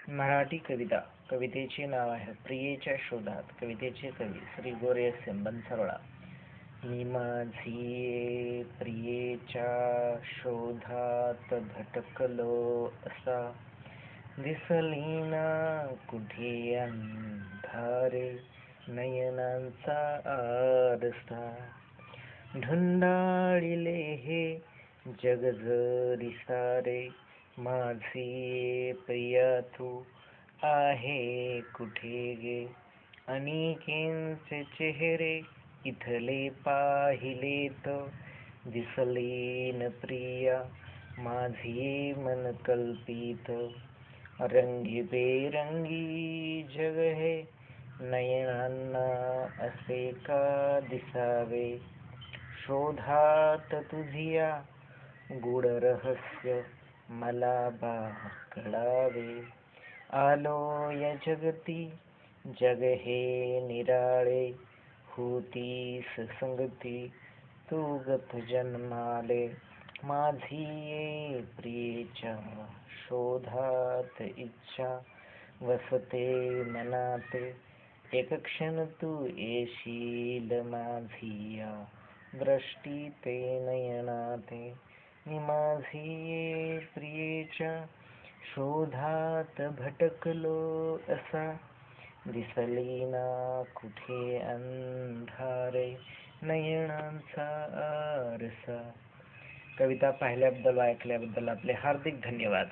मराठी कविता. कवितेचे नाव आहे प्रियेच्या शोधात. कवितेचे कवी श्री गोरे बनसरोळा. मी माझी प्रियेच्या शोधात भटकलो असा, दिसली ना कुठे अंधारे नयनांचा आरसा. ढुंढाळिले हे जग जरी सारे, माझी प्रिया तू आहे कुठे गे. अनेकांचे चेहरे इथले पाहिले तो, दिसली न प्रिया माझी मन कल्पित. रंगीबेरंगी जग हे नयनांना असे का दिसावे. शोधात तुझिया गूढ रहस्य मला कळावे. आलो या जगती जग हे निराळे, होतीस संगती तू गत जन्माले. माझी प्रियेच्या शोधात इच्छा वसते मनाते, एक क्षण तू येशील माझिया दृष्टीते नयनाते. मी माझी प्रियेच्या शोधात भटकलो असा, दिसली ना कुठे अंधारे नयनांचा आरसा. कविता पाहिल्याबद्दल व ऐकल्याबद्दल आपले हार्दिक धन्यवाद.